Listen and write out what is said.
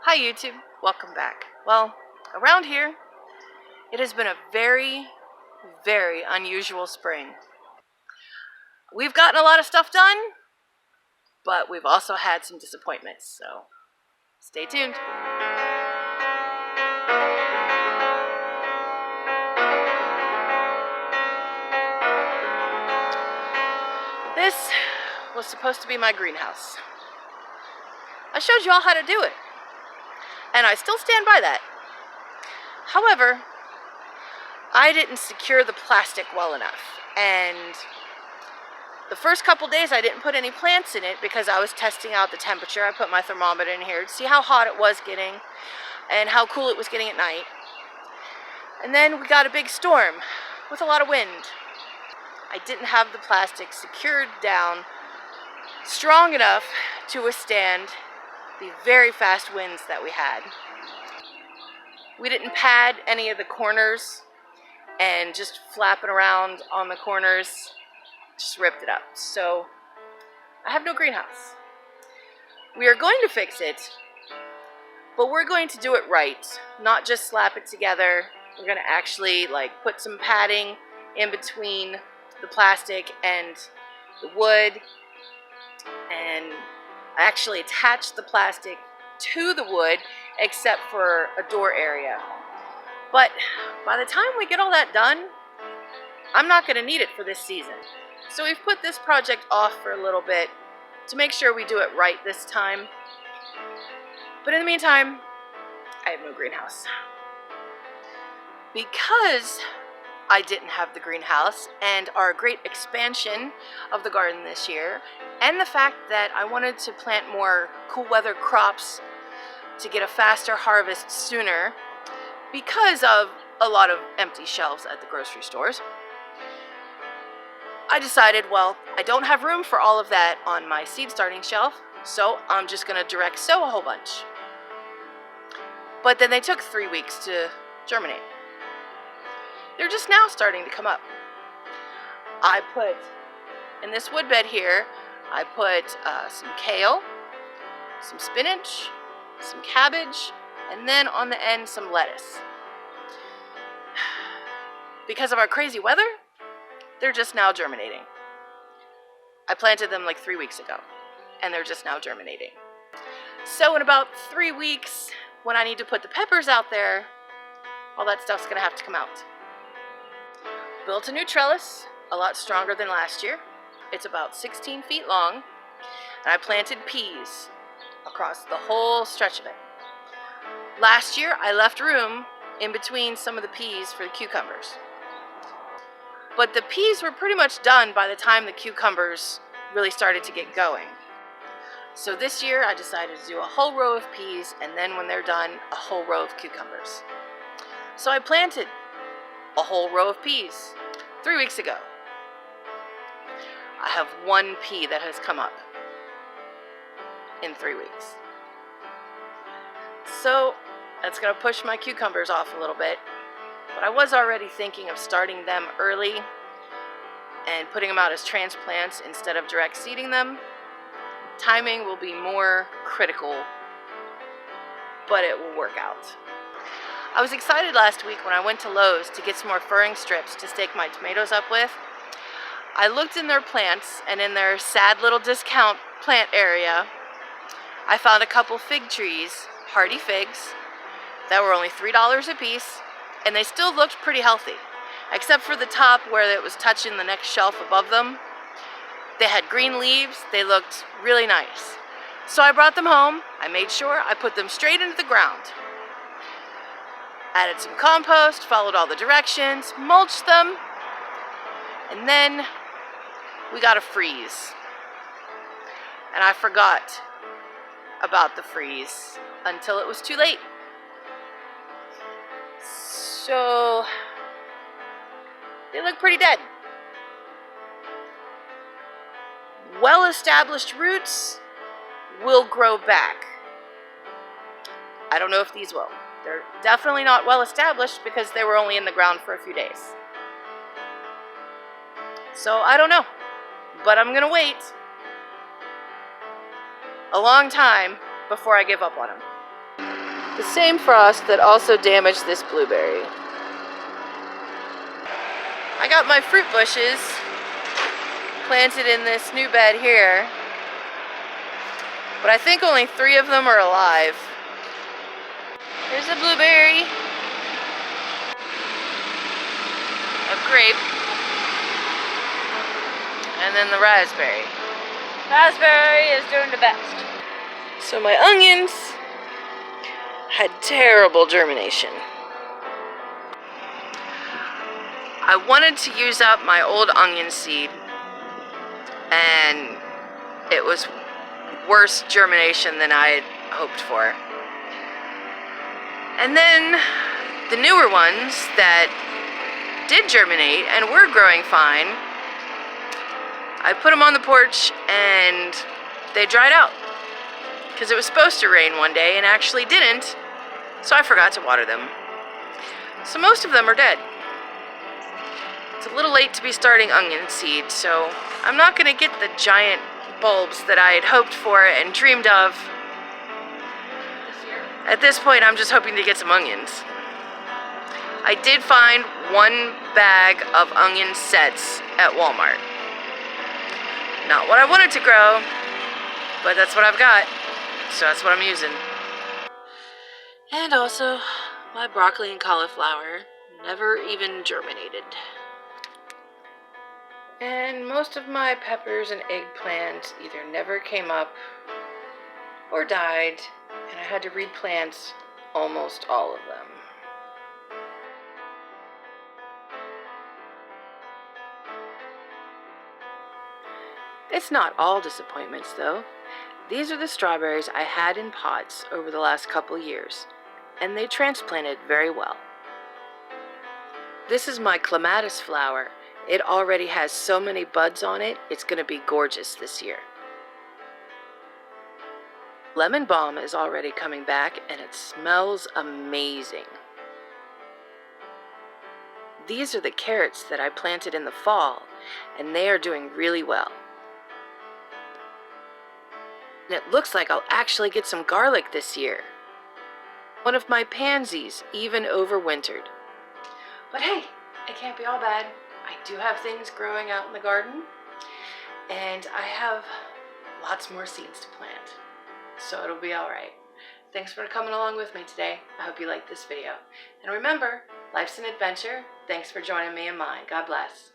Hi YouTube, welcome back. Well, around here, it has been a very, very unusual spring. We've gotten a lot of stuff done, but we've also had some disappointments, so stay tuned. This was supposed to be my greenhouse. I showed you all how to do it, and I still stand by that. However, I didn't secure the plastic well enough, and the first couple days I didn't put any plants in it because I was testing out the temperature. I put my thermometer in here to see how hot it was getting and how cool it was getting at night. And then we got a big storm with a lot of wind. I didn't have the plastic secured down strong enough to withstand the very fast winds that we had. We didn't pad any of the corners, and just flapping around on the corners just ripped it up. So I have no greenhouse. We are going to fix it, but we're going to do it right, not just slap it together. We're going to actually put some padding in between the plastic and the wood, and actually attach the plastic to the wood except for a door area. But by the time we get all that done, I'm not going to need it for this season. So we've put this project off for a little bit to make sure we do it right this time. But in the meantime, I have no greenhouse. Because I didn't have the greenhouse and our great expansion of the garden this year, and the fact that I wanted to plant more cool weather crops to get a faster harvest sooner because of a lot of empty shelves at the grocery stores, I decided, well, I don't have room for all of that on my seed starting shelf, so I'm just going to direct sow a whole bunch. But then they took 3 weeks to germinate. They're just now starting to come up. I put, in this wood bed here, I put some kale, some spinach, some cabbage, and then on the end some lettuce. Because of our crazy weather, they're just now germinating. I planted them 3 weeks ago, and they're just now germinating. So in about 3 weeks, when I need to put the peppers out there, all that stuff's gonna have to come out. Built a new trellis, a lot stronger than last year. It's about 16 feet long, and I planted peas across the whole stretch of it. Last year, I left room in between some of the peas for the cucumbers. But the peas were pretty much done by the time the cucumbers really started to get going. So this year, I decided to do a whole row of peas, and then when they're done, a whole row of cucumbers. So I planted a whole row of peas 3 weeks ago. I have 1 pea that has come up in 3 weeks. So that's going to push my cucumbers off a little bit, but I was already thinking of starting them early and putting them out as transplants instead of direct seeding them. Timing will be more critical, but it will work out. I was excited last week when I went to Lowe's to get some more furring strips to stake my tomatoes up with. I looked in their plants, and in their sad little discount plant area, I found a couple fig trees, hardy figs, that were only $3 a piece, and they still looked pretty healthy, except for the top where it was touching the next shelf above them. They had green leaves, they looked really nice. So I brought them home, I made sure I put them straight into the ground. Added some compost, followed all the directions, mulched them, and then we got a freeze. And I forgot about the freeze until it was too late. So they look pretty dead. Well-established roots will grow back. I don't know if these will. They're definitely not well established because they were only in the ground for a few days. So I don't know, but I'm gonna wait a long time before I give up on them. The same frost that also damaged this blueberry. I got my fruit bushes planted in this new bed here, but I think only 3 of them are alive. Here's a blueberry, a grape, and then the raspberry. Raspberry is doing the best. So my onions had terrible germination. I wanted to use up my old onion seed, and it was worse germination than I had hoped for. And then the newer ones that did germinate and were growing fine, I put them on the porch and they dried out because it was supposed to rain one day and actually didn't, so I forgot to water them. So most of them are dead. It's a little late to be starting onion seed, so I'm not going to get the giant bulbs that I had hoped for and dreamed of. At this point, I'm just hoping to get some onions. I did find 1 bag of onion sets at Walmart. Not what I wanted to grow, but that's what I've got, so that's what I'm using. And also, my broccoli and cauliflower never even germinated. And most of my peppers and eggplants either never came up or died, and I had to replant almost all of them. It's not all disappointments, though. These are the strawberries I had in pots over the last couple years, and they transplanted very well. This is my clematis flower. It already has so many buds on it, it's going to be gorgeous this year. Lemon balm is already coming back, and it smells amazing. These are the carrots that I planted in the fall, and they are doing really well. And it looks like I'll actually get some garlic this year. One of my pansies even overwintered. But hey, it can't be all bad. I do have things growing out in the garden, and I have lots more seeds to plant, so it'll be all right. Thanks for coming along with me today. I hope you liked this video. And remember, life's an adventure. Thanks for joining me in mine. God bless.